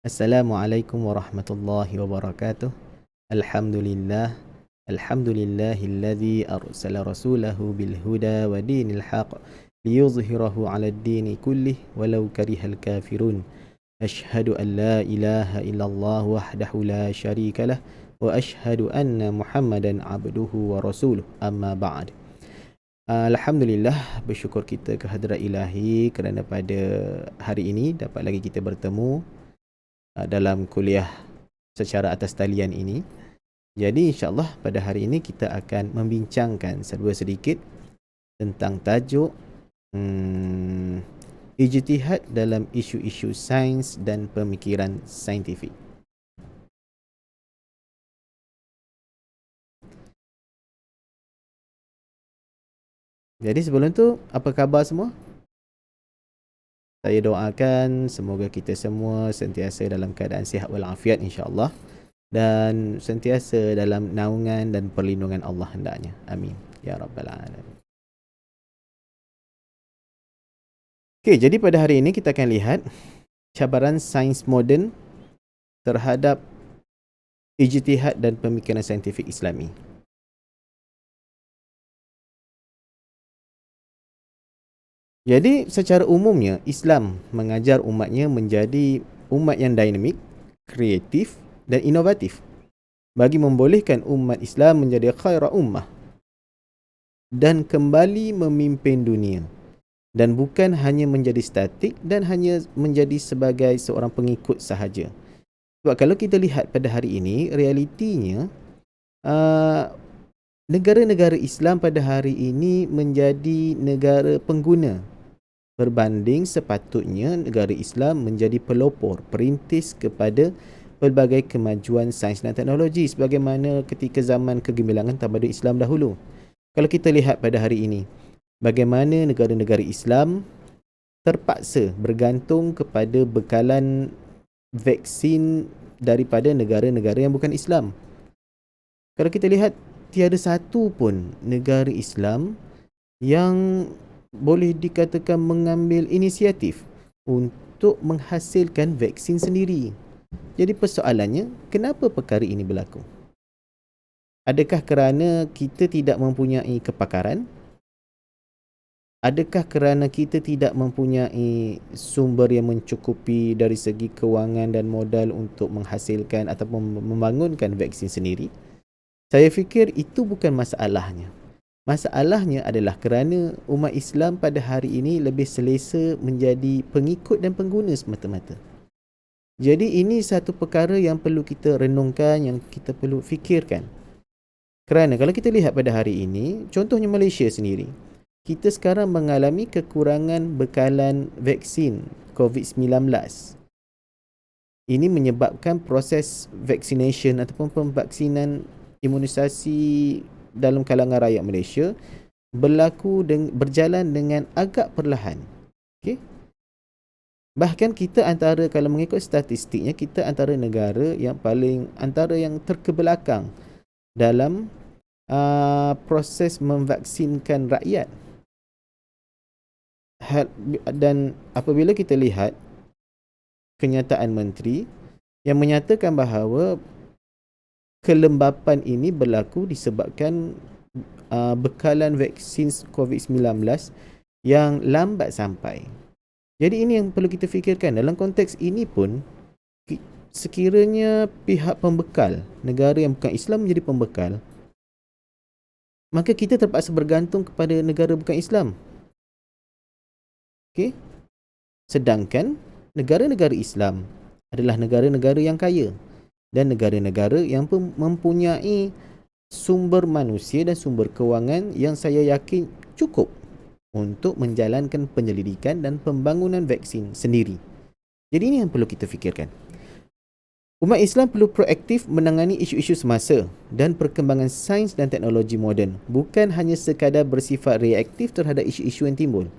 Assalamualaikum warahmatullahi wabarakatuh. Alhamdulillah. Alhamdulillahilladzi arsala rasulahu bil huda wa dinil haq liyuzhirahu 'alad dini kullih walau karihal kafirun. Asyhadu an la ilaha illallah wahdahu la syarikalah wa asyhadu anna Muhammadan abduhu wa rasuluh. Amma ba'd. Alhamdulillah, bersyukur kita kehadrat ilahi kerana pada hari ini dapat lagi kita bertemu dalam kuliah secara atas talian ini. Jadi insya-Allah pada hari ini kita akan membincangkan sedikit tentang tajuk ijtihad dalam isu-isu sains dan pemikiran saintifik. Jadi sebelum tu, apa khabar semua? Saya doakan semoga kita semua sentiasa dalam keadaan sihat walafiat insya-Allah dan sentiasa dalam naungan dan perlindungan Allah hendaknya. Amin ya rabbal alamin. Okey, jadi pada hari ini kita akan lihat cabaran sains moden terhadap ijtihad dan pemikiran saintifik Islami. Jadi secara umumnya Islam mengajar umatnya menjadi umat yang dinamik, kreatif dan inovatif bagi membolehkan umat Islam menjadi khaira ummah dan kembali memimpin dunia, dan bukan hanya menjadi statik dan hanya menjadi sebagai seorang pengikut sahaja. Sebab kalau kita lihat pada hari ini, realitinya negara-negara Islam pada hari ini menjadi negara pengguna berbanding sepatutnya negara Islam menjadi pelopor, perintis kepada pelbagai kemajuan sains dan teknologi sebagaimana ketika zaman kegemilangan tamadun Islam dahulu. Kalau kita lihat pada hari ini, bagaimana negara-negara Islam terpaksa bergantung kepada bekalan vaksin daripada negara-negara yang bukan Islam. Kalau kita lihat, tiada satu pun negara Islam yang boleh dikatakan mengambil inisiatif untuk menghasilkan vaksin sendiri. Jadi persoalannya, kenapa perkara ini berlaku? Adakah kerana kita tidak mempunyai kepakaran? Adakah kerana kita tidak mempunyai sumber yang mencukupi dari segi kewangan dan modal untuk menghasilkan ataupun membangunkan vaksin sendiri? Saya fikir itu bukan masalahnya. Masalahnya adalah kerana umat Islam pada hari ini lebih selesa menjadi pengikut dan pengguna semata-mata. Jadi ini satu perkara yang perlu kita renungkan, yang kita perlu fikirkan. Kerana kalau kita lihat pada hari ini, contohnya Malaysia sendiri, kita sekarang mengalami kekurangan bekalan vaksin COVID-19. Ini menyebabkan proses vaccination ataupun pemvaksinan imunisasi dalam kalangan rakyat Malaysia berjalan dengan agak perlahan. Okey. Bahkan kita antara, kalau mengikut statistiknya, kita antara negara yang yang terkebelakang dalam proses memvaksinkan rakyat. Dan apabila kita lihat kenyataan menteri yang menyatakan bahawa kelembapan ini berlaku disebabkan bekalan vaksin COVID-19 yang lambat sampai. Jadi ini yang perlu kita fikirkan. Dalam konteks ini pun, sekiranya pihak pembekal, negara yang bukan Islam menjadi pembekal, maka kita terpaksa bergantung kepada negara bukan Islam. Okay? Sedangkan negara-negara Islam adalah negara-negara yang kaya dan negara-negara yang mempunyai sumber manusia dan sumber kewangan yang saya yakin cukup untuk menjalankan penyelidikan dan pembangunan vaksin sendiri. Jadi ini yang perlu kita fikirkan. Umat Islam perlu proaktif menangani isu-isu semasa dan perkembangan sains dan teknologi moden, bukan hanya sekadar bersifat reaktif terhadap isu-isu yang timbul.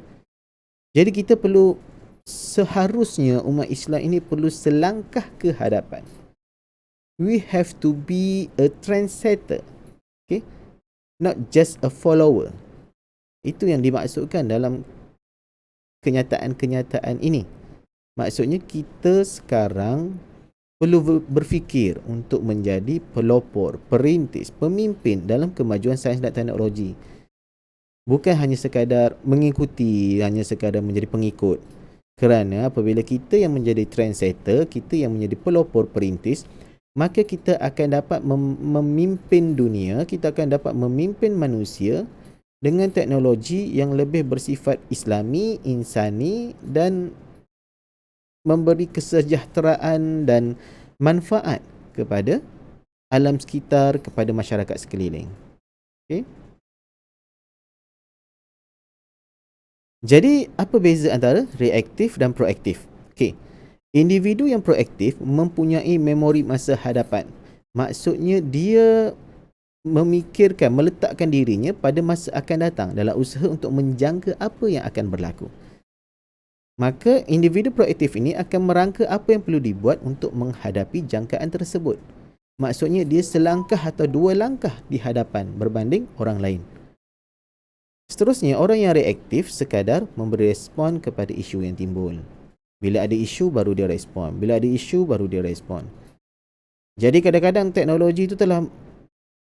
Jadi kita perlu, seharusnya umat Islam ini perlu selangkah ke hadapan. We have to be a trendsetter, okay? Not just a follower. Itu yang dimaksudkan dalam kenyataan-kenyataan ini. Maksudnya kita sekarang perlu berfikir untuk menjadi pelopor, perintis, pemimpin dalam kemajuan sains dan teknologi. Bukan hanya sekadar mengikuti, hanya sekadar menjadi pengikut. Kerana apabila kita yang menjadi trendsetter, kita yang menjadi pelopor perintis, maka kita akan dapat memimpin dunia, kita akan dapat memimpin manusia dengan teknologi yang lebih bersifat Islami, insani dan memberi kesejahteraan dan manfaat kepada alam sekitar, kepada masyarakat sekeliling. Okay? Jadi, apa beza antara reaktif dan proaktif? Okey. Individu yang proaktif mempunyai memori masa hadapan. Maksudnya dia memikirkan, meletakkan dirinya pada masa akan datang dalam usaha untuk menjangka apa yang akan berlaku. Maka individu proaktif ini akan merangka apa yang perlu dibuat untuk menghadapi jangkaan tersebut. Maksudnya dia selangkah atau dua langkah di hadapan berbanding orang lain. Seterusnya, orang yang reaktif sekadar memberi respon kepada isu yang timbul. Bila ada isu, baru dia respon. Bila ada isu, baru dia respon. Jadi kadang-kadang teknologi itu telah,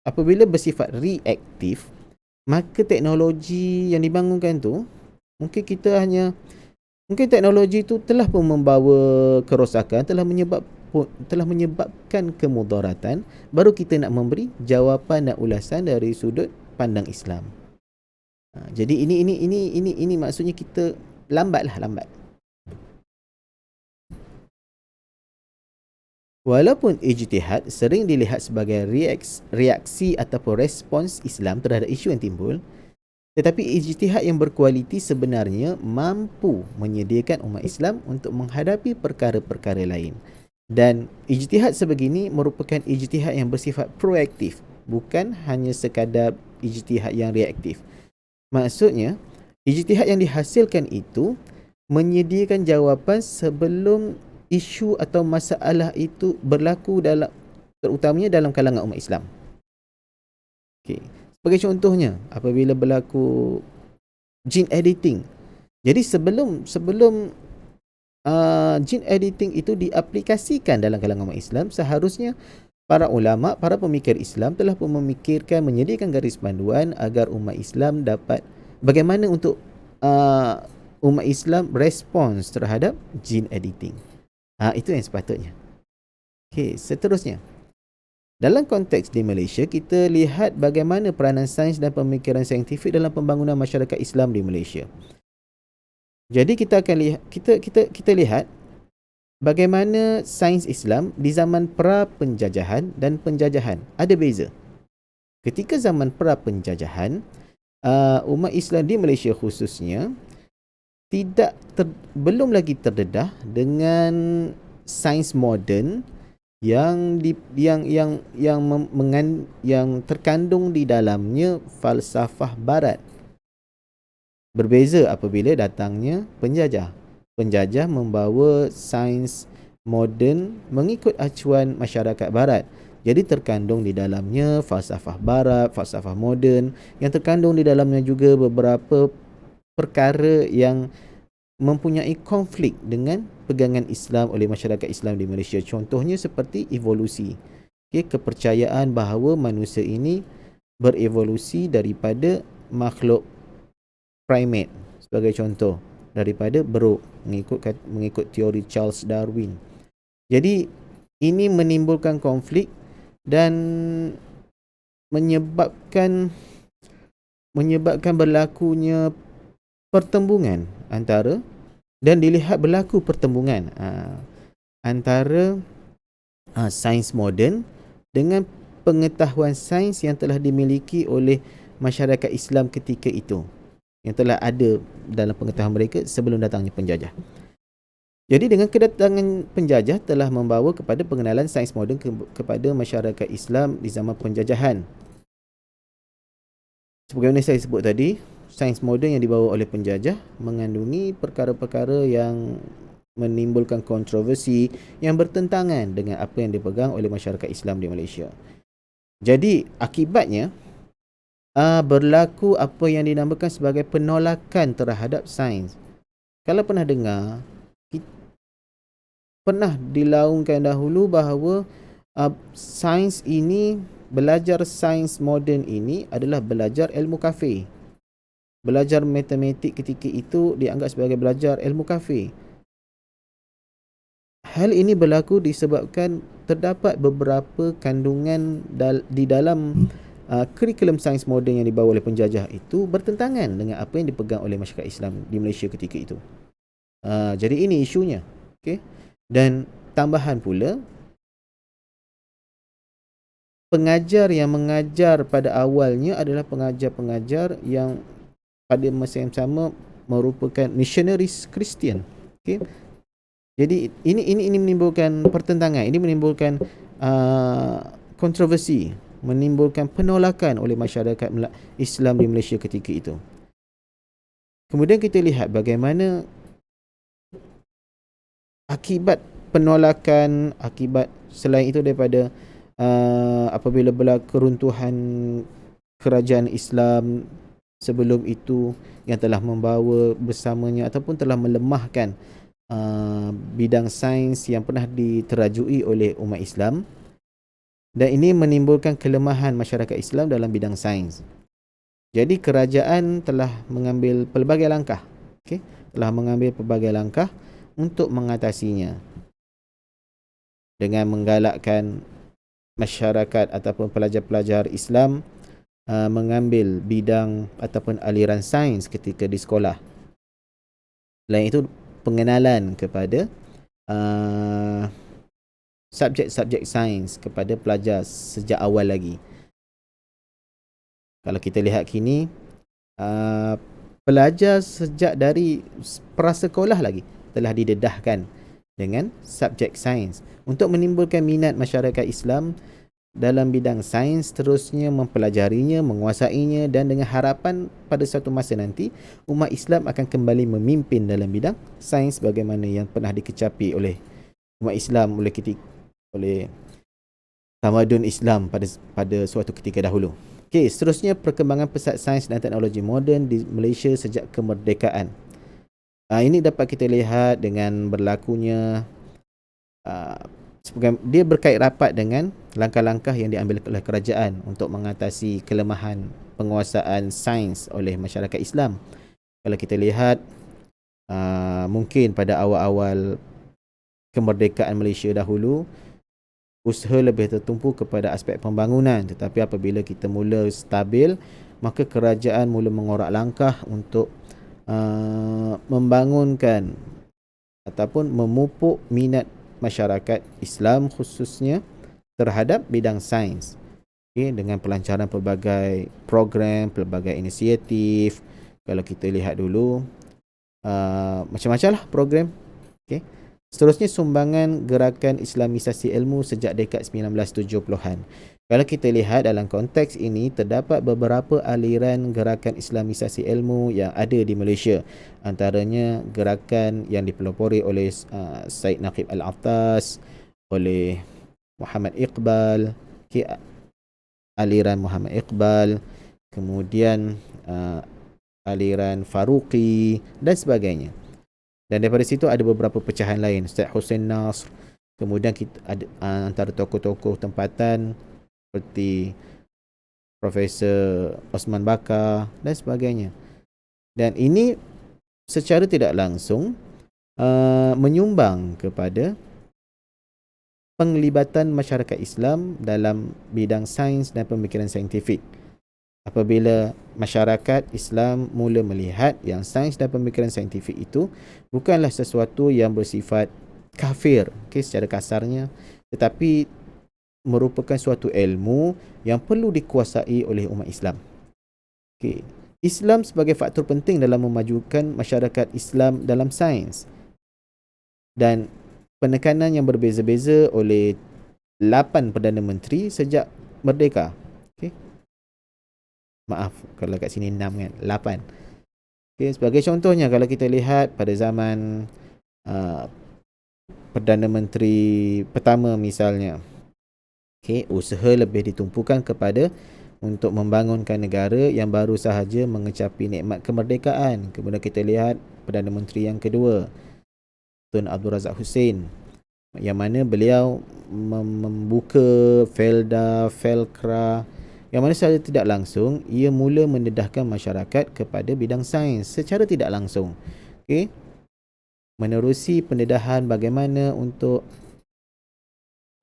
apabila bersifat reaktif, maka teknologi yang dibangunkan tu, mungkin teknologi itu telah pun membawa kerosakan, telah menyebabkan kemudaratan, baru kita nak memberi jawapan dan ulasan dari sudut pandang Islam. Jadi ini maksudnya kita lambat. Walaupun ijtihad sering dilihat sebagai reaksi ataupun respons Islam terhadap isu yang timbul, tetapi ijtihad yang berkualiti sebenarnya mampu menyediakan umat Islam untuk menghadapi perkara-perkara lain. Dan ijtihad sebegini merupakan ijtihad yang bersifat proaktif, bukan hanya sekadar ijtihad yang reaktif. Maksudnya, ijtihad yang dihasilkan itu menyediakan jawapan sebelum isu atau masalah itu berlaku terutamanya dalam kalangan umat Islam. Okay. Sebagai contohnya, apabila berlaku gene editing. Jadi sebelum gene editing itu diaplikasikan dalam kalangan umat Islam, seharusnya para ulama, para pemikir Islam telah pun memikirkan, menyediakan garis panduan agar umat Islam dapat bagaimana untuk umat Islam respons terhadap gene editing. Itu yang sepatutnya. Okey, seterusnya. Dalam konteks di Malaysia, kita lihat bagaimana peranan sains dan pemikiran saintifik dalam pembangunan masyarakat Islam di Malaysia. Jadi kita akan lihat kita lihat bagaimana sains Islam di zaman pra-penjajahan dan penjajahan. Ada beza. Ketika zaman pra-penjajahan, umat Islam di Malaysia khususnya belum lagi terdedah dengan sains moden yang terkandung di dalamnya falsafah barat. Berbeza apabila datangnya penjajah. Penjajah membawa sains moden mengikut acuan masyarakat barat. Jadi terkandung di dalamnya falsafah barat, falsafah moden, yang terkandung di dalamnya juga beberapa perkara yang mempunyai konflik dengan pegangan Islam oleh masyarakat Islam di Malaysia. Contohnya seperti evolusi. Kepercayaan bahawa manusia ini berevolusi daripada makhluk primate, sebagai contoh, daripada beruk, mengikut teori Charles Darwin. Jadi ini menimbulkan konflik dan menyebabkan berlakunya pertembungan antara, dan dilihat berlaku pertembungan antara sains moden dengan pengetahuan sains yang telah dimiliki oleh masyarakat Islam ketika itu, yang telah ada dalam pengetahuan mereka sebelum datangnya penjajah. Jadi dengan kedatangan penjajah telah membawa kepada pengenalan sains moden kepada masyarakat Islam di zaman penjajahan. Sebagaimana saya sebut tadi, sains moden yang dibawa oleh penjajah mengandungi perkara-perkara yang menimbulkan kontroversi yang bertentangan dengan apa yang dipegang oleh masyarakat Islam di Malaysia. Jadi akibatnya berlaku apa yang dinamakan sebagai penolakan terhadap sains. Kalau pernah dengar, pernah dilaungkan dahulu bahawa sains ini, belajar sains moden ini adalah belajar ilmu kafe. Belajar matematik ketika itu dianggap sebagai belajar ilmu kafe. Hal ini berlaku disebabkan terdapat beberapa kandungan di dalam kurikulum sains moden yang dibawa oleh penjajah itu bertentangan dengan apa yang dipegang oleh masyarakat Islam di Malaysia ketika itu. Jadi ini isunya. Okay? Dan tambahan pula, pengajar yang mengajar pada awalnya adalah pengajar-pengajar yang pada masa yang sama merupakan missionaries Kristian. Okay? Jadi ini menimbulkan pertentangan, ini menimbulkan kontroversi, menimbulkan penolakan oleh masyarakat Islam di Malaysia ketika itu. Kemudian kita lihat bagaimana akibat penolakan, akibat selain itu daripada apabila berlaku keruntuhan kerajaan Islam sebelum itu yang telah membawa bersamanya ataupun telah melemahkan bidang sains yang pernah diterajui oleh umat Islam, dan ini menimbulkan kelemahan masyarakat Islam dalam bidang sains. Jadi kerajaan telah mengambil pelbagai langkah, telah mengambil pelbagai langkah untuk mengatasinya dengan menggalakkan masyarakat ataupun pelajar-pelajar Islam mengambil bidang ataupun aliran sains ketika di sekolah. Selain itu, pengenalan kepada subjek-subjek sains kepada pelajar sejak awal lagi. Kalau kita lihat kini, pelajar sejak dari prasekolah lagi telah didedahkan dengan subjek sains untuk menimbulkan minat masyarakat Islam dalam bidang sains, terusnya mempelajarinya, menguasainya, dan dengan harapan pada satu masa nanti umat Islam akan kembali memimpin dalam bidang sains bagaimana yang pernah dikecapi oleh umat Islam oleh tamadun Islam pada suatu ketika dahulu. Okey, seterusnya perkembangan pesat sains dan teknologi moden di Malaysia sejak kemerdekaan. Ini dapat kita lihat dengan berlakunya dia berkait rapat dengan langkah-langkah yang diambil oleh kerajaan untuk mengatasi kelemahan penguasaan sains oleh masyarakat Islam. Kalau kita lihat, mungkin pada awal-awal kemerdekaan Malaysia dahulu, usaha lebih tertumpu kepada aspek pembangunan, tetapi apabila kita mula stabil, maka kerajaan mula mengorak langkah untuk membangunkan ataupun memupuk minat masyarakat Islam khususnya terhadap bidang sains, dengan pelancaran pelbagai program, pelbagai inisiatif. Kalau kita lihat dulu, macam-macam lah program. Seterusnya, sumbangan gerakan Islamisasi ilmu sejak dekad 1970-an. Kalau kita lihat dalam konteks ini, terdapat beberapa aliran gerakan Islamisasi ilmu yang ada di Malaysia. Antaranya gerakan yang dipelopori oleh Syed Naqib Al-Attas, oleh Muhammad Iqbal, aliran Muhammad Iqbal, kemudian aliran Faruqi dan sebagainya. Dan daripada situ ada beberapa pecahan lain, Ustaz Hussein Nasr, kemudian kita ada antara tokoh-tokoh tempatan seperti Profesor Osman Bakar dan sebagainya. Dan ini secara tidak langsung menyumbang kepada penglibatan masyarakat Islam dalam bidang sains dan pemikiran saintifik. Apabila masyarakat Islam mula melihat yang sains dan pemikiran saintifik itu bukanlah sesuatu yang bersifat kafir, secara kasarnya, tetapi merupakan suatu ilmu yang perlu dikuasai oleh umat Islam. Islam sebagai faktor penting dalam memajukan masyarakat Islam dalam sains, dan penekanan yang berbeza-beza oleh 8 Perdana Menteri sejak merdeka. Maaf kalau kat sini 6 kan, 8. Sebagai contohnya, kalau kita lihat pada zaman Perdana Menteri pertama misalnya, usaha lebih ditumpukan kepada untuk membangunkan negara yang baru sahaja mengecapi nikmat kemerdekaan. Kemudian kita lihat Perdana Menteri yang kedua, Tun Abdul Razak Hussein, yang mana beliau membuka Felda, Felkra, yang mana secara tidak langsung ia mula mendedahkan masyarakat kepada bidang sains secara tidak langsung. Okey, menerusi pendedahan bagaimana untuk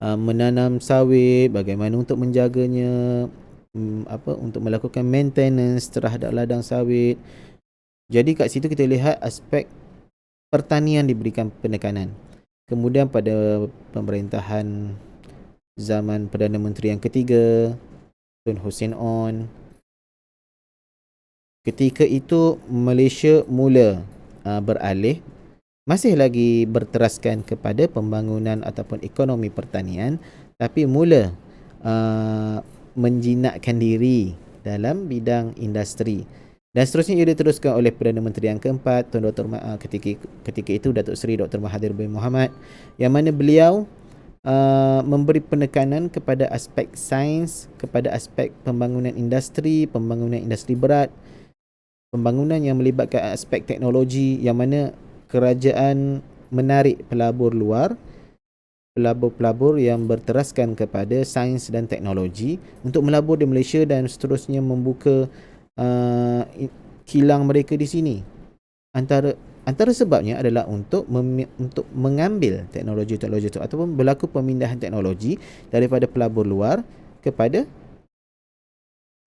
menanam sawit, bagaimana untuk menjaganya, untuk melakukan maintenance terhadap ladang sawit. Jadi kat situ kita lihat aspek pertanian diberikan penekanan. Kemudian pada pemerintahan zaman Perdana Menteri yang ketiga, Tun Hussein On, ketika itu Malaysia mula beralih, masih lagi berteraskan kepada pembangunan ataupun ekonomi pertanian, tapi mula menjinakkan diri dalam bidang industri. Dan seterusnya ia diteruskan oleh Perdana Menteri yang keempat, Tun Dr. Ketika itu Datuk Seri Dr. Mahathir bin Mohamad, yang mana beliau memberi penekanan kepada aspek sains, kepada aspek pembangunan industri berat, pembangunan yang melibatkan aspek teknologi, yang mana kerajaan menarik pelabur-pelabur yang berteraskan kepada sains dan teknologi untuk melabur di Malaysia dan seterusnya membuka kilang mereka di sini. Antara sebabnya adalah untuk mengambil teknologi-teknologi itu ataupun berlaku pemindahan teknologi daripada pelabur luar kepada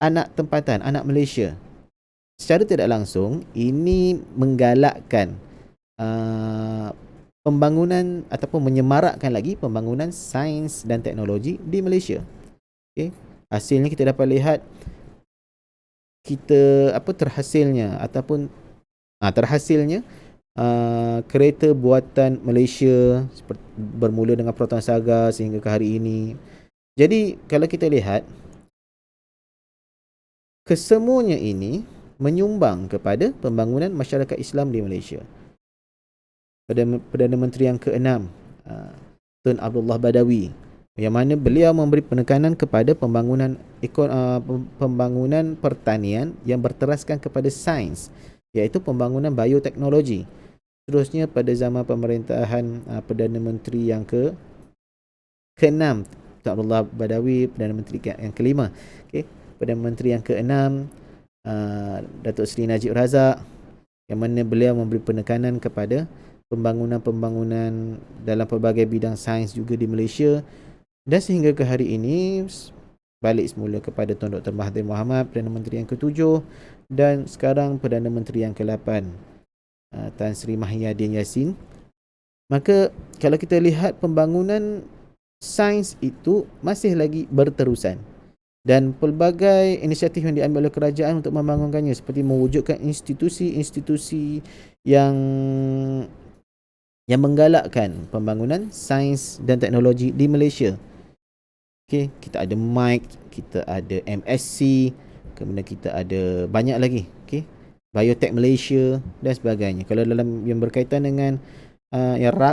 anak tempatan, anak Malaysia. Secara tidak langsung, ini menggalakkan pembangunan ataupun menyemarakkan lagi pembangunan sains dan teknologi di Malaysia. Okay. Hasilnya kita dapat lihat terhasilnya kereta buatan Malaysia bermula dengan Proton Saga sehingga ke hari ini. Jadi kalau kita lihat, kesemuanya ini menyumbang kepada pembangunan masyarakat Islam di Malaysia. Perdana Menteri yang ke-6, Tun Abdullah Badawi, yang mana beliau memberi penekanan kepada pembangunan pertanian yang berteraskan kepada sains, iaitu pembangunan bioteknologi. Terusnya pada zaman pemerintahan Perdana Menteri yang ke-6, Tun Abdullah Badawi, Perdana Menteri yang ke-5, okay. Perdana Menteri yang ke-6, Datuk Seri Najib Razak, yang mana beliau memberi penekanan kepada pembangunan dalam pelbagai bidang sains juga di Malaysia. Dan sehingga ke hari ini balik semula kepada Tun Dr. Mahathir Mohamad, Perdana Menteri yang ke-7, dan sekarang Perdana Menteri yang ke-8, Tan Sri Muhyiddin Yassin. Maka kalau kita lihat, pembangunan sains itu masih lagi berterusan, dan pelbagai inisiatif yang diambil oleh kerajaan untuk membangunkannya, seperti mewujudkan institusi-institusi yang menggalakkan pembangunan sains dan teknologi di Malaysia. Okay, kita ada MIC, kita ada MSc, kemudian kita ada banyak lagi. Okay, Biotech Malaysia dan sebagainya. Kalau dalam yang berkaitan dengan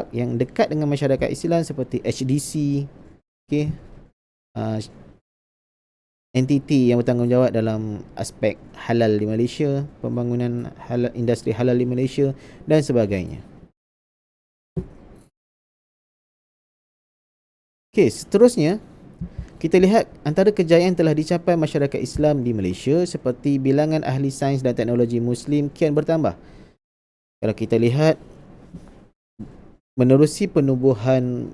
yang dekat dengan masyarakat Islam seperti HDC, okay, entiti yang bertanggungjawab dalam aspek halal di Malaysia, pembangunan industri halal di Malaysia dan sebagainya. Okey, seterusnya kita lihat antara kejayaan telah dicapai masyarakat Islam di Malaysia, seperti bilangan ahli sains dan teknologi Muslim kian bertambah. Kalau kita lihat, menerusi penubuhan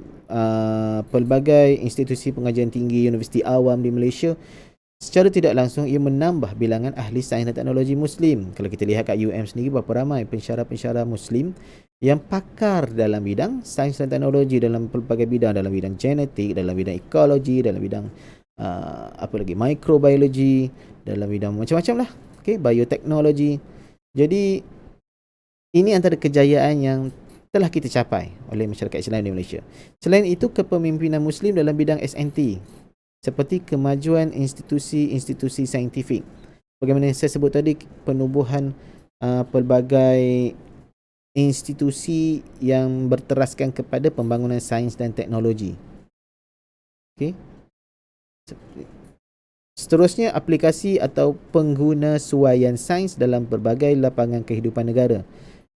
pelbagai institusi pengajian tinggi, universiti awam di Malaysia, secara tidak langsung ia menambah bilangan ahli sains dan teknologi Muslim. Kalau kita lihat kat UM sendiri, berapa ramai pensyarah-pensyarah Muslim yang pakar dalam bidang sains dan teknologi, dalam pelbagai bidang, dalam bidang genetik, dalam bidang ekologi, dalam bidang microbiology, dalam bidang macam-macam lah, bioteknologi. Jadi ini antara kejayaan yang telah kita capai oleh masyarakat Islam di Malaysia. Selain itu, kepemimpinan Muslim dalam bidang SNT, seperti kemajuan institusi-institusi saintifik. Bagaimana saya sebut tadi, penubuhan pelbagai institusi yang berteraskan kepada pembangunan sains dan teknologi. Okey. Seterusnya, aplikasi atau pengguna suaian sains dalam berbagai lapangan kehidupan negara.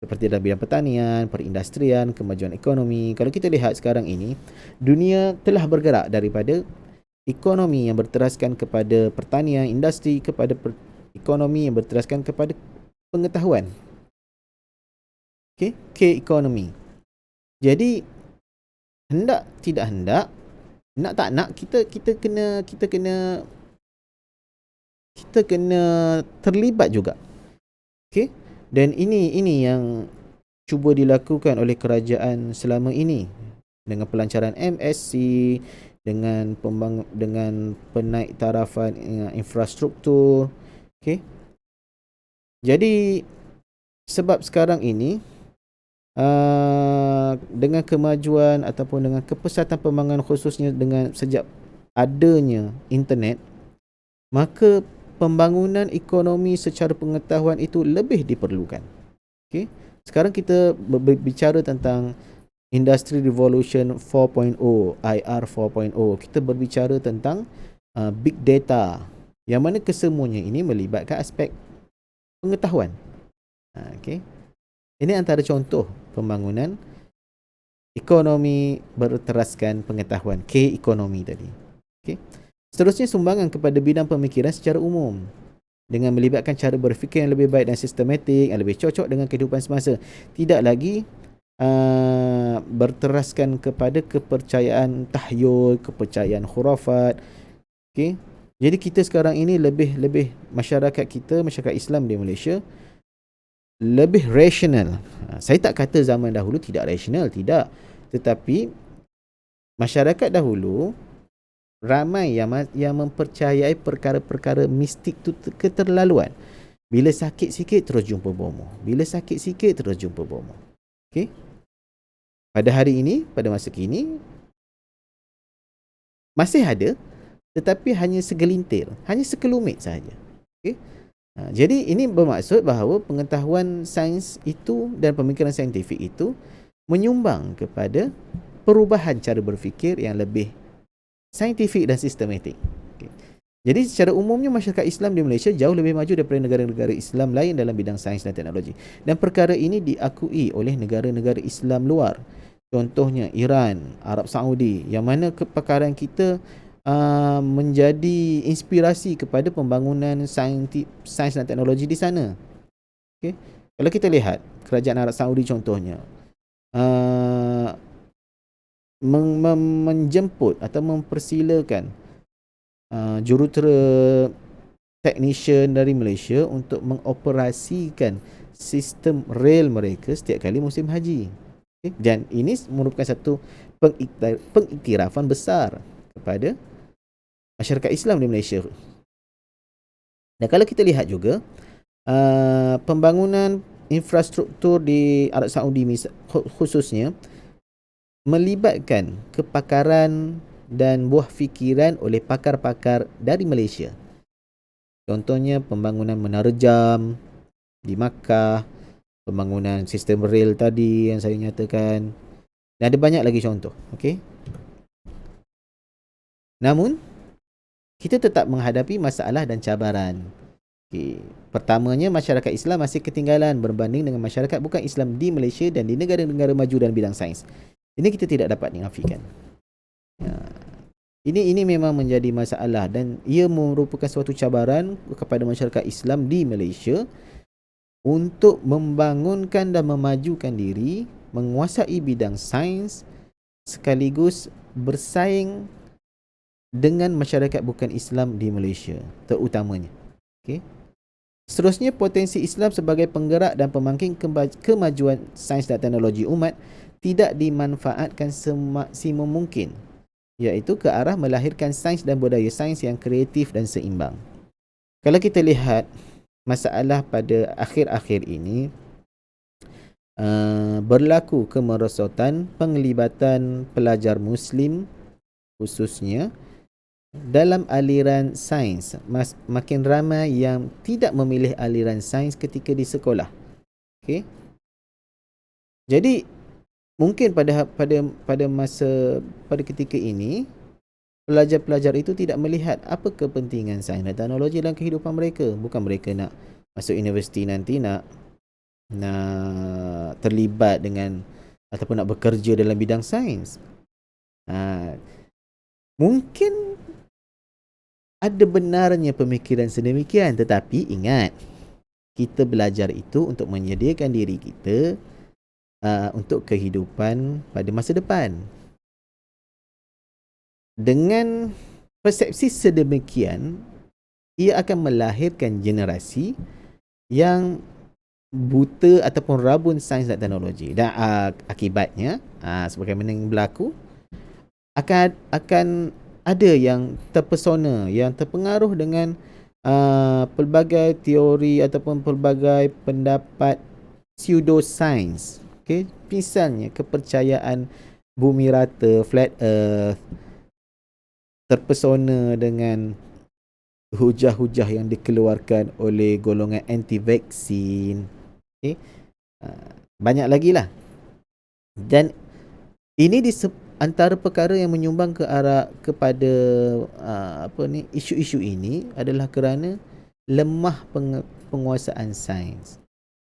seperti dalam bidang pertanian, perindustrian, kemajuan ekonomi. Kalau kita lihat sekarang ini, dunia telah bergerak daripada ekonomi yang berteraskan kepada pertanian, industri, kepada ekonomi yang berteraskan kepada pengetahuan. Okey, K-economy. Jadi hendak tidak hendak, nak tak nak, kita kena terlibat juga. Okey. Dan ini yang cuba dilakukan oleh kerajaan selama ini dengan pelancaran MSC, dengan penaik tarafan infrastruktur. Okey. Jadi sebab sekarang ini dengan kemajuan ataupun dengan kepesatan pembangunan, khususnya dengan sejak adanya internet, maka pembangunan ekonomi secara pengetahuan itu lebih diperlukan. Okay? Sekarang kita berbicara tentang Industry Revolution 4.0, IR 4.0. Kita berbicara tentang big data, yang mana kesemuanya ini melibatkan aspek pengetahuan. Okay? Ini antara contoh pembangunan ekonomi berteraskan pengetahuan, K-economy tadi. Okay? Seterusnya, sumbangan kepada bidang pemikiran secara umum dengan melibatkan cara berfikir yang lebih baik dan sistematik, yang lebih cocok dengan kehidupan semasa. Tidak lagi berteraskan kepada kepercayaan tahyul, kepercayaan khurafat. Okay? Jadi kita sekarang ini lebih masyarakat Islam di Malaysia lebih rasional. Saya tak kata zaman dahulu tidak rasional, tidak. Tetapi masyarakat dahulu ramai yang mempercayai perkara-perkara mistik tu keterlaluan. Bila sakit sikit terus jumpa bomoh. Bila sakit sikit terus jumpa bomoh. Okey. Pada hari ini, pada masa kini masih ada, tetapi hanya segelintir, hanya sekelumit sahaja. Okey. Jadi ini bermaksud bahawa pengetahuan sains itu dan pemikiran saintifik itu menyumbang kepada perubahan cara berfikir yang lebih saintifik dan sistematik. Okay. Jadi secara umumnya masyarakat Islam di Malaysia jauh lebih maju daripada negara-negara Islam lain dalam bidang sains dan teknologi. Dan perkara ini diakui oleh negara-negara Islam luar. Contohnya Iran, Arab Saudi, yang mana kepakaran kita menjadi inspirasi kepada pembangunan sains dan teknologi di sana. Okay. Kalau kita lihat kerajaan Arab Saudi contohnya, menjemput atau mempersilakan jurutera technician dari Malaysia untuk mengoperasikan sistem rel mereka setiap kali musim haji. Okay. Dan ini merupakan satu pengiktirafan besar kepada masyarakat Islam di Malaysia. Dan kalau kita lihat juga pembangunan infrastruktur di Arab Saudi khususnya melibatkan kepakaran dan buah fikiran oleh pakar-pakar dari Malaysia. Contohnya pembangunan menara jam di Makkah, pembangunan sistem rel tadi yang saya nyatakan, dan ada banyak lagi contoh. Okey. Namun kita tetap menghadapi masalah dan cabaran. Okay. Pertamanya, masyarakat Islam masih ketinggalan berbanding dengan masyarakat bukan Islam di Malaysia dan di negara-negara maju dalam bidang sains. Ini kita tidak dapat dinafikan. Ini memang menjadi masalah dan ia merupakan suatu cabaran kepada masyarakat Islam di Malaysia untuk membangunkan dan memajukan diri, menguasai bidang sains sekaligus bersaing dengan masyarakat bukan Islam di Malaysia terutamanya. Okay. Seterusnya, potensi Islam sebagai penggerak dan pemangkin kemajuan sains dan teknologi umat tidak dimanfaatkan semaksimum mungkin, iaitu ke arah melahirkan sains dan budaya sains yang kreatif dan seimbang. Kalau kita lihat masalah pada akhir-akhir ini, berlaku kemerosotan penglibatan pelajar Muslim khususnya dalam aliran sains. Makin ramai yang tidak memilih aliran sains ketika di sekolah. Okey. Jadi mungkin pada ketika ini pelajar-pelajar itu tidak melihat apa kepentingan sains dan teknologi dalam kehidupan mereka. Bukan mereka nak masuk universiti nanti nak nak terlibat dengan ataupun nak bekerja dalam bidang sains. Mungkin ada benarnya pemikiran sedemikian, tetapi ingat, kita belajar itu untuk menyediakan diri kita untuk kehidupan pada masa depan. Dengan persepsi sedemikian, ia akan melahirkan generasi yang buta ataupun rabun sains dan teknologi, dan akibatnya sebagaimana yang berlaku, akan ada yang terpesona, yang terpengaruh dengan pelbagai teori ataupun pelbagai pendapat pseudoscience. Okay? Misalnya kepercayaan bumi rata, flat earth, terpesona dengan hujah-hujah yang dikeluarkan oleh golongan anti-vaksin. Okay? Banyak lagi lah. Dan ini antara perkara yang menyumbang ke arah kepada isu-isu ini adalah kerana lemah penguasaan sains.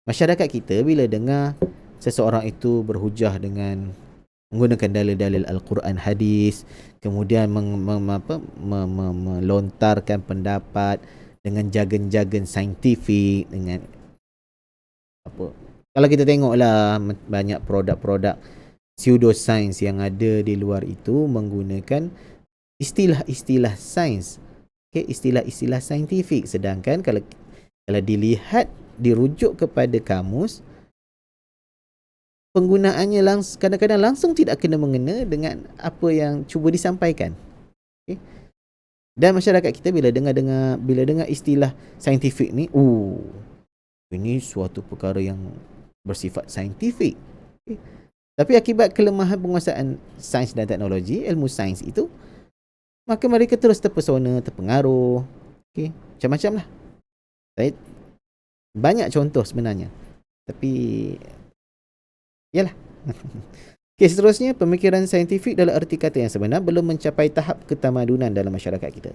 Masyarakat kita bila dengar seseorang itu berhujah dengan menggunakan dalil-dalil Al-Quran, hadis, kemudian melontarkan pendapat dengan jargon-jargon saintifik, dengan apa, kalau kita tengoklah banyak produk-produk pseudoscience yang ada di luar itu menggunakan istilah-istilah sains, istilah-istilah saintifik, sedangkan kalau dilihat, dirujuk kepada kamus, penggunaannya kadang-kadang langsung tidak kena mengena dengan apa yang cuba disampaikan. Okay? Dan masyarakat kita bila dengar istilah saintifik ni, ini suatu perkara yang bersifat saintifik. Okay? Tapi akibat kelemahan penguasaan sains dan teknologi, ilmu sains itu, maka mereka terus terpesona, terpengaruh. Okay? Macam-macam lah. Banyak contoh sebenarnya. Tapi, yalah. Okay, seterusnya, pemikiran saintifik dalam erti kata yang sebenar belum mencapai tahap ketamadunan dalam masyarakat kita.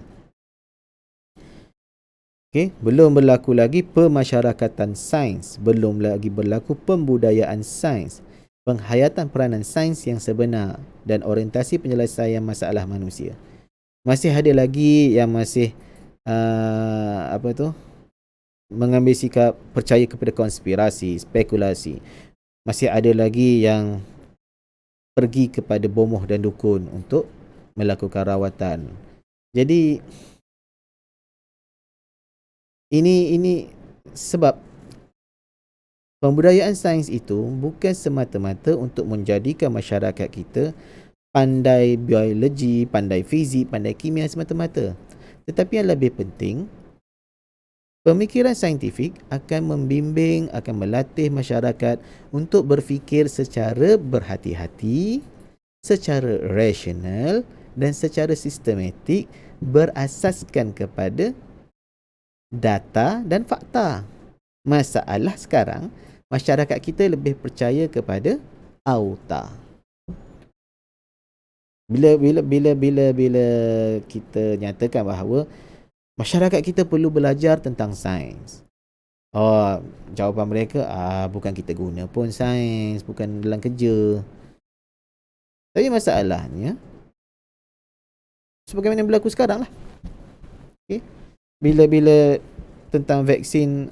Okay, belum berlaku lagi pemasyarakatan sains, belum lagi berlaku pembudayaan sains, penghayatan peranan sains yang sebenar dan orientasi penyelesaian masalah manusia. Masih ada lagi yang masih mengambil sikap percaya kepada konspirasi, spekulasi. Masih ada lagi yang pergi kepada bomoh dan dukun untuk melakukan rawatan. Jadi ini sebab pembudayaan sains itu bukan semata-mata untuk menjadikan masyarakat kita pandai biologi, pandai fizik, pandai kimia semata-mata. Tetapi yang lebih penting, pemikiran saintifik akan membimbing, akan melatih masyarakat untuk berfikir secara berhati-hati, secara rasional dan secara sistematik, berasaskan kepada data dan fakta. Masalah sekarang, masyarakat kita lebih percaya kepada auta. Bila kita nyatakan bahawa masyarakat kita perlu belajar tentang sains, jawapan mereka, bukan kita guna pun sains, bukan dalam kerja. Tapi masalahnya, sebagaimana yang berlaku sekarang lah. Okay? Bila tentang vaksin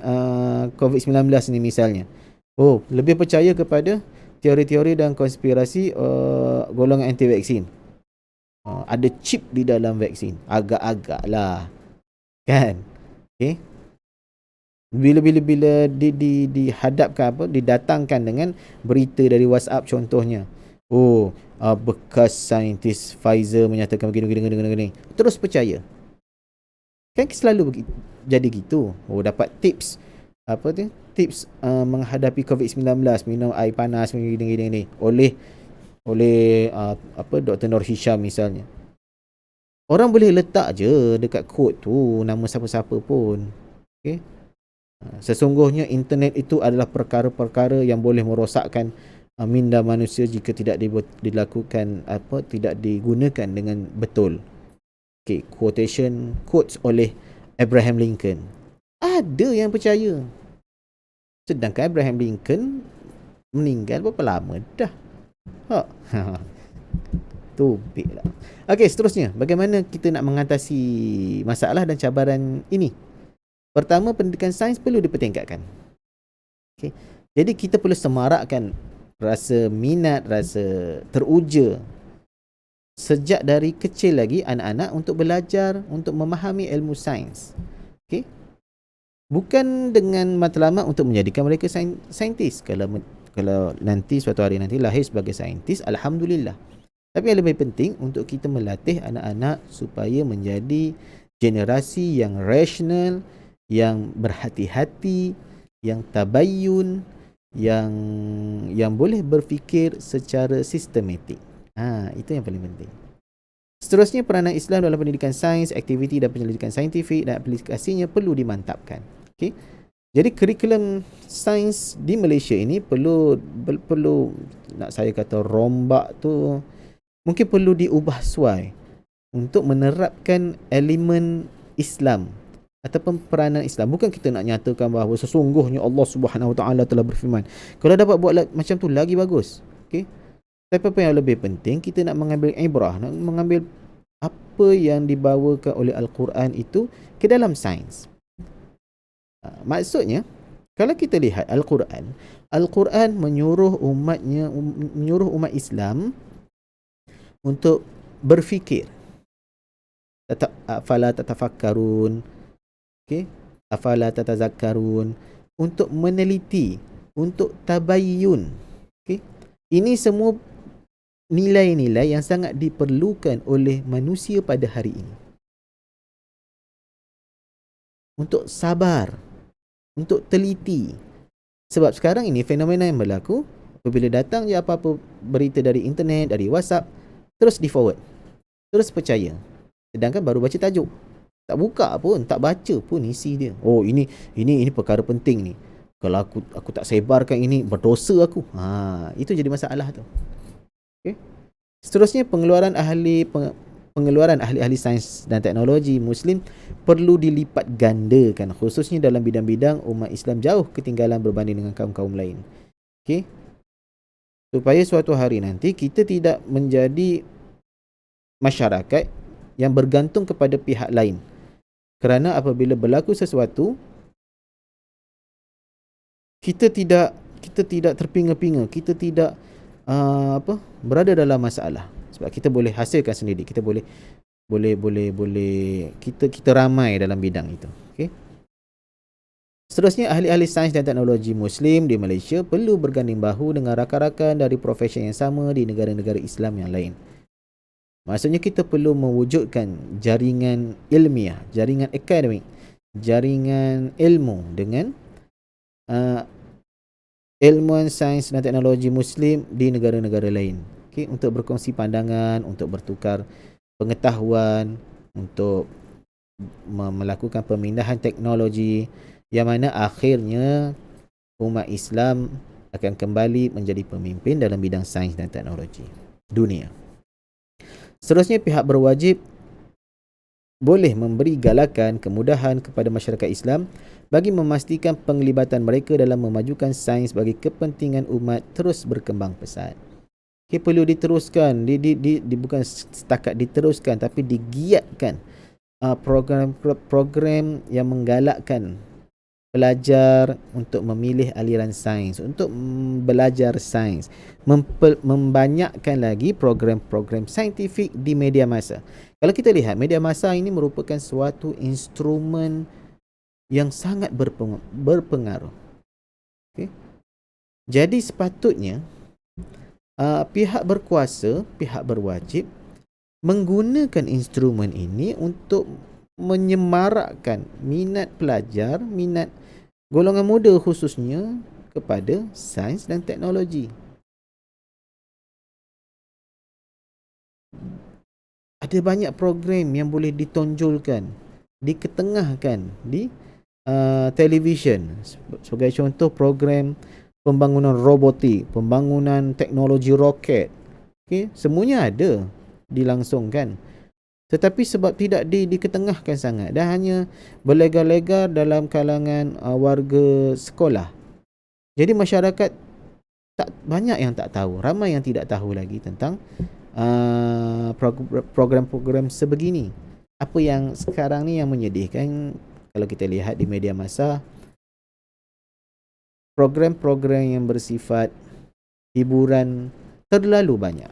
COVID-19 ni misalnya, lebih percaya kepada teori-teori dan konspirasi golongan anti-vaksin. Ada chip di dalam vaksin, agak-agak lah, kan? Okay? Bila dihadapkan didatangkan dengan berita dari WhatsApp contohnya, bekas saintis Pfizer menyatakan begini, terus percaya. Kan selalu jadi gitu. Dapat tips tips menghadapi COVID-19, minum air panas begini oleh Dr. Nur Hisham misalnya. Orang boleh letak je dekat kod tu nama siapa-siapa pun. Okay? Sesungguhnya internet itu adalah perkara-perkara yang boleh merosakkan minda manusia jika tidak dilakukan tidak digunakan dengan betul. Okay, quotes oleh Abraham Lincoln. Ada yang percaya. Sedangkan Abraham Lincoln meninggal berapa lama dah. Ha. Tubik lah. Okey, seterusnya. Bagaimana kita nak mengatasi masalah dan cabaran ini? Pertama, pendidikan sains perlu dipertingkatkan. Okay. Jadi kita perlu semarakkan rasa minat, rasa teruja sejak dari kecil lagi anak-anak untuk belajar, untuk memahami ilmu sains. Okay. Bukan dengan matlamat untuk menjadikan mereka saintis. Kalau nanti suatu hari nanti lahir sebagai saintis, alhamdulillah. Tapi yang lebih penting untuk kita melatih anak-anak supaya menjadi generasi yang rasional, yang berhati-hati, yang tabayyun, yang boleh berfikir secara sistematik. Itu yang paling penting. Seterusnya, peranan Islam dalam pendidikan sains, aktiviti dan penyelidikan saintifik dan aplikasinya perlu dimantapkan. Okay? Jadi kurikulum sains di Malaysia ini perlu nak saya kata rombak tu, mungkin perlu diubah suai untuk menerapkan elemen Islam ataupun peranan Islam. Bukan kita nak nyatakan bahawa sesungguhnya Allah Subhanahu Wa Taala telah berfirman. Kalau dapat buat macam tu lagi bagus. Okey. Tapi apa yang lebih penting, kita nak mengambil ibrah, nak mengambil apa yang dibawakan oleh Al-Quran itu ke dalam sains. Maksudnya, kalau kita lihat Al-Quran menyuruh umat Islam untuk berfikir. Afala tatafakkarun. Okey, afala tatazakkarun, untuk meneliti, untuk tabayyun. Okey. Ini semua nilai-nilai yang sangat diperlukan oleh manusia pada hari ini. Untuk sabar, untuk teliti. Sebab sekarang ini fenomena yang berlaku, apabila datang je apa-apa berita dari internet, dari WhatsApp, terus di forward, terus percaya. Sedangkan baru baca tajuk, tak buka pun, tak baca pun isi dia. Oh, ini perkara penting ni. Kalau aku tak sebarkan ini, berdosa aku. Itu jadi masalah tu. Okay. Seterusnya, pengeluaran ahli-ahli sains dan teknologi Muslim perlu dilipat gandakan, khususnya dalam bidang-bidang umat Islam jauh ketinggalan berbanding dengan kaum-kaum lain. Okay. Supaya suatu hari nanti kita tidak menjadi masyarakat yang bergantung kepada pihak lain. Kerana apabila berlaku sesuatu, kita tidak terpinga-pinga, kita tidak berada dalam masalah. Sebab kita boleh hasilkan sendiri, kita boleh kita ramai dalam bidang itu. Okey. Seterusnya, ahli-ahli sains dan teknologi Muslim di Malaysia perlu berganding bahu dengan rakan-rakan dari profesi yang sama di negara-negara Islam yang lain. Maksudnya kita perlu mewujudkan jaringan ilmiah, jaringan akademik, jaringan ilmu dengan ilmuwan sains dan teknologi Muslim di negara-negara lain. Okay, untuk berkongsi pandangan, untuk bertukar pengetahuan, untuk melakukan pemindahan teknologi yang mana akhirnya umat Islam akan kembali menjadi pemimpin dalam bidang sains dan teknologi dunia. Seterusnya, pihak berwajib boleh memberi galakan, kemudahan kepada masyarakat Islam bagi memastikan penglibatan mereka dalam memajukan sains bagi kepentingan umat terus berkembang pesat. Okay, perlu diteruskan, bukan setakat diteruskan tapi digiatkan program-program yang menggalakkan pelajar untuk memilih aliran sains, untuk belajar sains, membanyakkan lagi program-program saintifik di media massa. Kalau kita lihat, media massa ini merupakan suatu instrumen yang sangat berpengaruh. Okay. Jadi sepatutnya pihak berkuasa, pihak berwajib menggunakan instrumen ini untuk menyemarakkan minat pelajar, minat golongan muda khususnya kepada sains dan teknologi. Ada banyak program yang boleh ditonjolkan, diketengahkan di televisyen. Sebagai contoh, program pembangunan robotik, pembangunan teknologi roket. Okay, semuanya ada dilangsungkan. Tetapi sebab tidak diketengahkan sangat, dan hanya berlegar-legar dalam kalangan warga sekolah, Jadi masyarakat tak banyak yang tak tahu, ramai yang tidak tahu lagi tentang program-program sebegini. Apa yang sekarang ni yang menyedihkan, kalau kita lihat di media massa, program-program yang bersifat hiburan terlalu banyak.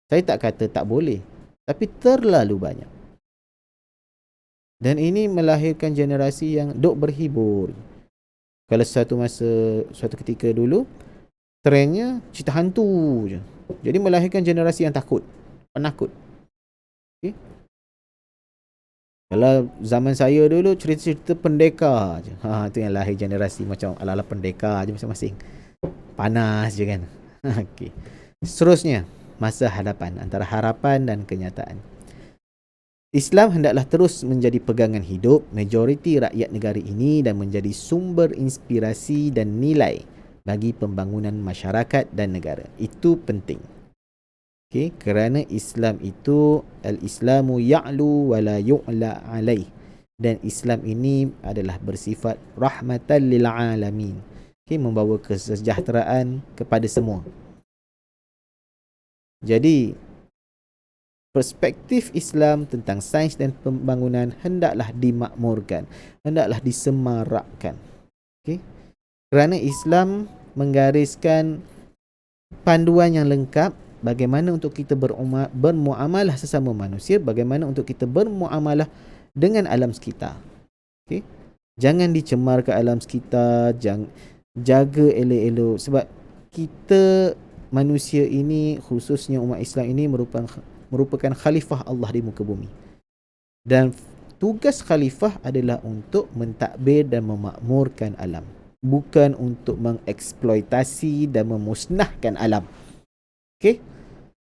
Saya tak kata tak boleh, tapi terlalu banyak. Dan ini melahirkan generasi yang duk berhibur. Kalau suatu ketika dulu, trendnya cerita hantu je. Jadi melahirkan generasi yang takut, penakut. Okay? Kalau zaman saya dulu, cerita-cerita pendekar je. Itu yang lahir generasi macam ala-ala pendekar je masing-masing. Panas je kan. Okay. Seterusnya, masa hadapan, antara harapan dan kenyataan. Islam hendaklah terus menjadi pegangan hidup majoriti rakyat negara ini dan menjadi sumber inspirasi dan nilai bagi pembangunan masyarakat dan negara. Itu penting. Okay, kerana Islam itu al-Islamu ya'lu wa la yu'la alaih. Dan Islam ini adalah bersifat rahmatan lil alamin. Okay, membawa kesejahteraan kepada semua. Jadi perspektif Islam tentang sains dan pembangunan hendaklah dimakmurkan, hendaklah disemarakkan. Okay? Kerana Islam menggariskan panduan yang lengkap bagaimana untuk kita bermuamalah sesama manusia, bagaimana untuk kita bermuamalah dengan alam sekitar. Okay? Jangan dicemarkan alam sekitar, jaga elok-elok, sebab kita manusia ini, khususnya umat Islam ini merupakan khalifah Allah di muka bumi. Dan tugas khalifah adalah untuk mentadbir dan memakmurkan alam, bukan untuk mengeksploitasi dan memusnahkan alam. Okey?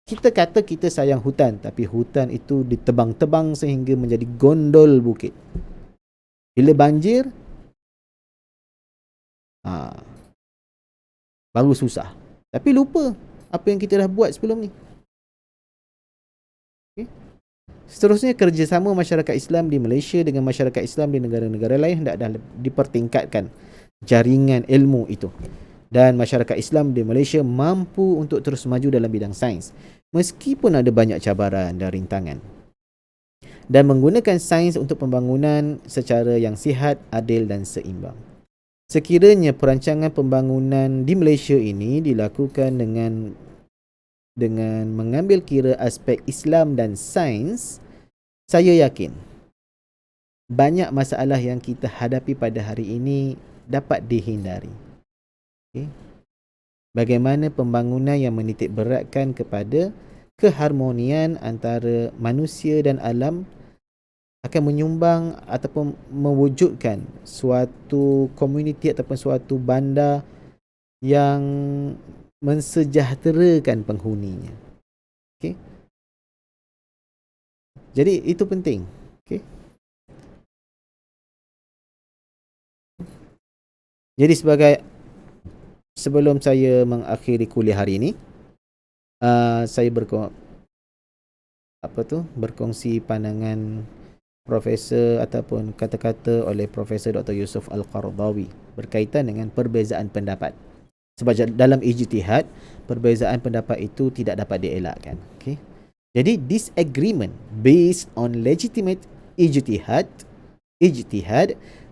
Kita kata kita sayang hutan, tapi hutan itu ditebang-tebang sehingga menjadi gondol bukit. Bila banjir, baru susah. Tapi lupa apa yang kita dah buat sebelum ni. Okay. Seterusnya, kerjasama masyarakat Islam di Malaysia dengan masyarakat Islam di negara-negara lain hendaklah dipertingkatkan jaringan ilmu itu. Dan masyarakat Islam di Malaysia mampu untuk terus maju dalam bidang sains, meskipun ada banyak cabaran dan rintangan. Dan menggunakan sains untuk pembangunan secara yang sihat, adil dan seimbang. Sekiranya perancangan pembangunan di Malaysia ini dilakukan dengan mengambil kira aspek Islam dan sains, saya yakin banyak masalah yang kita hadapi pada hari ini dapat dihindari. Okay. Bagaimana pembangunan yang menitik beratkan kepada keharmonian antara manusia dan alam akan menyumbang ataupun mewujudkan suatu komuniti ataupun suatu bandar yang mensejahterakan penghuninya. Okay. Jadi itu penting. Okay. Jadi sebelum saya mengakhiri kuliah hari ini, saya berkongsi pandangan profesor ataupun kata-kata oleh Profesor Dr. Yusuf Al-Qaradawi berkaitan dengan perbezaan pendapat. Sebab dalam ijtihad, perbezaan pendapat itu tidak dapat dielakkan. Okay? Jadi disagreement based on legitimate ijtihad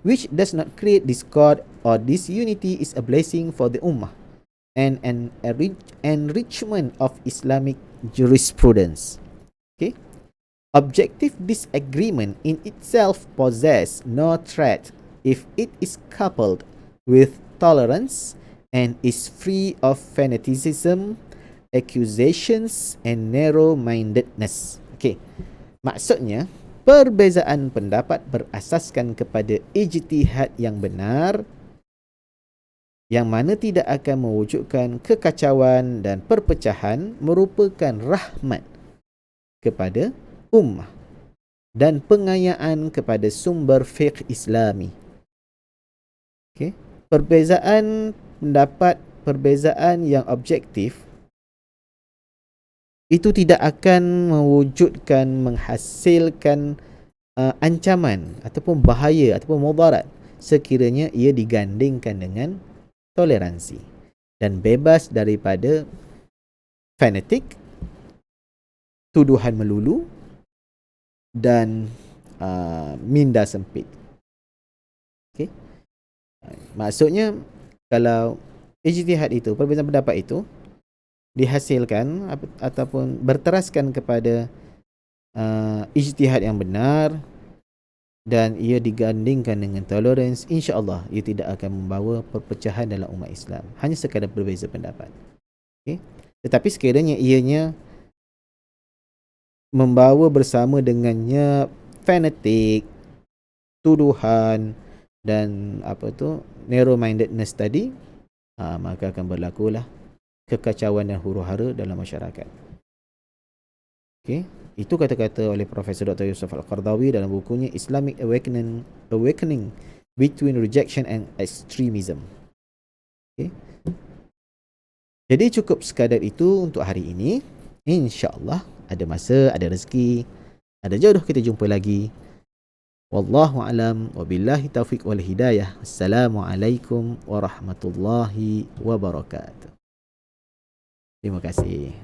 which does not create discord or disunity is a blessing for the ummah and an enrichment of Islamic jurisprudence. Okay? Objective disagreement in itself possesses no threat if it is coupled with tolerance and is free of fanaticism, accusations and narrow-mindedness. Okay. Maksudnya, perbezaan pendapat berasaskan kepada ijtihad yang benar, yang mana tidak akan mewujudkan kekacauan dan perpecahan, merupakan rahmat kepada ummah dan pengayaan kepada sumber fiqh Islami. Okay. Perbezaan pendapat, perbezaan yang objektif itu tidak akan menghasilkan ancaman ataupun bahaya ataupun mudarat sekiranya ia digandingkan dengan toleransi dan bebas daripada fanatik, tuduhan melulu dan minda sempit. Okay? Maksudnya kalau ijtihad itu, perbezaan pendapat itu dihasilkan ataupun berteraskan kepada ijtihad yang benar dan ia digandingkan dengan tolerance, insya-Allah ia tidak akan membawa perpecahan dalam umat Islam. Hanya sekadar berbeza pendapat. Okay? Tetapi sekiranya ianya membawa bersama dengannya fanatik, tuduhan dan narrow mindedness tadi, maka akan berlakulah kekacauan dan huru-hara dalam masyarakat. Okey, itu kata-kata oleh Profesor Dr. Yusuf Al-Qardawi dalam bukunya Islamic Awakening Between Rejection and Extremism. Okey. Jadi cukup sekadar itu untuk hari ini. Insya-Allah ada masa, ada rezeki, ada jodoh kita jumpa lagi. Wallahu alam wa billahi taufiq wal hidayah. Assalamualaikum warahmatullahi wabarakatuh. Terima kasih.